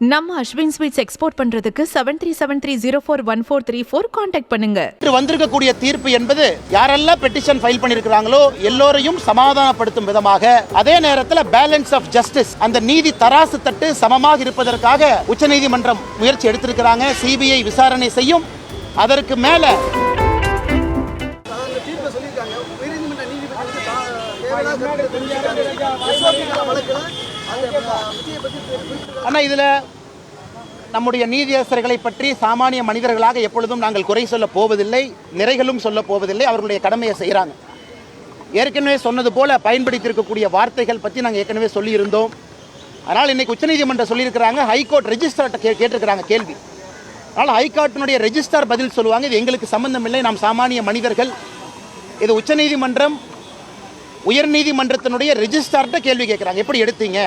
நம்ம Ashwin sweets export பண்றதுக்கு 7373041434 contact பண்ணுங்க. வந்திருக்கக்கூடிய தீர்ப்பு என்பது யாரெல்லாம் பெட்டிஷன் ஃபைல் பண்ணிருக்காங்களோ எல்லோரையும் சமாதானப்படுத்தும் விதமாக, அதே நேரத்தில் பேலன்ஸ் ஆஃப் ஜஸ்டிஸ், அந்த நீதி தராசு தட்டு சமமாக இருப்பதற்காக உச்சநீதிமன்றம் முயற்சி எடுத்திருக்கிறாங்க. சிபிஐ விசாரணை செய்யும். அதற்கு மேல ஆனால் இதில் நம்முடைய நீதியரசர்களை பற்றி சாமானிய மனிதர்களாக எப்பொழுதும் நாங்கள் குறை சொல்ல போவதில்லை, நிறைகளும் சொல்ல போவதில்லை. அவர்களுடைய கடமையை செய்கிறாங்க. ஏற்கனவே சொன்னது போல பயன்படுத்தியிருக்கக்கூடிய வார்த்தைகள் பற்றி நாங்கள் ஏற்கனவே சொல்லியிருந்தோம். அதனால் இன்றைக்கி உச்சநீதிமன்றம் சொல்லியிருக்கிறாங்க, ஹைகோர்ட் ரெஜிஸ்ட்ரார்ட்ட கேட்டிருக்கிறாங்க கேள்வி. அதனால் ஹைகோர்ட்டினுடைய ரெஜிஸ்ட்ரார் பதில் சொல்லுவாங்க, இது எங்களுக்கு சம்பந்தம் இல்லை, நாம் சாமானிய மனிதர்கள். இது உச்சநீதிமன்றம் உயர்நீதிமன்றத்தினுடைய ரெஜிஸ்ட்ரார்ட்ட கேள்வி கேட்குறாங்க, எப்படி எடுத்தீங்க,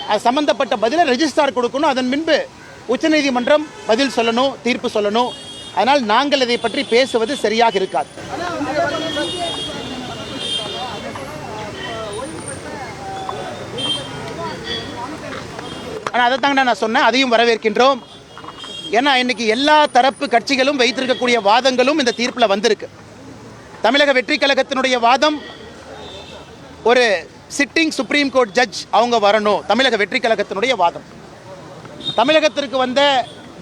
அது சம்பந்தப்பட்ட பதிலை ரெஜிஸ்ட்ரார் கொடுக்கணும். அதன் பின்பு உச்சநீதிமன்றம் பதில் சொல்லணும், தீர்ப்பு சொல்லணும். அதனால் நாங்கள் இதை பற்றி பேசுவது சரியாக இருக்காது. ஆனால் அதை தாங்க நான் சொன்னேன், அதையும் வரவேற்கின்றோம். ஏன்னா இன்னைக்கு எல்லா தரப்பு கட்சிகளும் வைத்திருக்கக்கூடிய வாதங்களும் இந்த தீர்ப்பில் வந்திருக்கு. தமிழக வெற்றி கழகத்தினுடைய வாதம், ஒரு சிட்டிங் சுப்ரீம் கோர்ட் ஜட்ஜ் அவங்க வரணும், தமிழக வெற்றி கழகத்தினுடைய வாதம். தமிழகத்திற்கு வந்த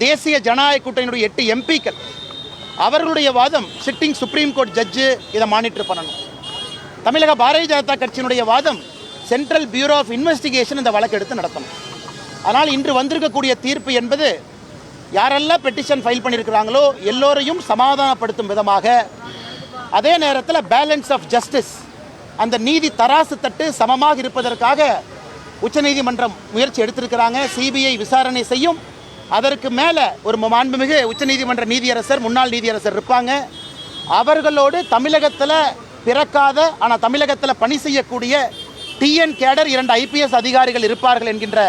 தேசிய ஜனநாயக கூட்டணியுடைய 8 எம்பிக்கள், அவர்களுடைய வாதம் சிட்டிங் சுப்ரீம் கோர்ட் ஜட்ஜு இதை மானிட்டர் பண்ணணும். தமிழக பாரதிய ஜனதா கட்சியினுடைய வாதம் சென்ட்ரல் பியூரோ ஆஃப் இன்வெஸ்டிகேஷன் இந்த வழக்கு எடுத்து நடத்தணும். ஆனால் இன்று வந்திருக்கக்கூடிய தீர்ப்பு என்பது யாரெல்லாம் பெட்டிஷன் ஃபைல் பண்ணியிருக்கிறாங்களோ எல்லோரையும் சமாதானப்படுத்தும் விதமாக, அதே நேரத்தில் பேலன்ஸ் ஆஃப் ஜஸ்டிஸ், அந்த நீதி தராசு தட்டு சமமாக இருப்பதற்காக உச்சநீதிமன்றம் முயற்சி எடுத்திருக்கிறாங்க. சிபிஐ விசாரணை செய்யும். அதற்கு மேலே ஒரு மாண்புமிகு உச்சநீதிமன்ற நீதியரசர், முன்னாள் நீதியரசர் இருப்பாங்க. அவர்களோடு தமிழகத்தில் பிறக்காத ஆனால் தமிழகத்தில் பணி செய்யக்கூடிய டிஎன் கேடர் 2 IPS அதிகாரிகள் இருப்பார்கள் என்கின்ற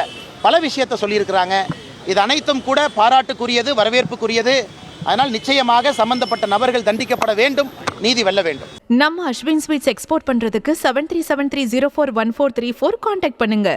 பல விஷயத்தை சொல்லியிருக்கிறாங்க. இது அனைத்தும் கூட பாராட்டுக்குரியது, வரவேற்புக்குரியது. அதனால் நிச்சயமாக சம்பந்தப்பட்ட நபர்கள் தண்டிக்கப்பட வேண்டும், நீதி வெல்ல வேண்டும். நம்ம அஸ்வின் ஸ்வீட்ஸ் எக்ஸ்போர்ட் பண்றதுக்கு 7373041434 கான்டாக்ட் பண்ணுங்க.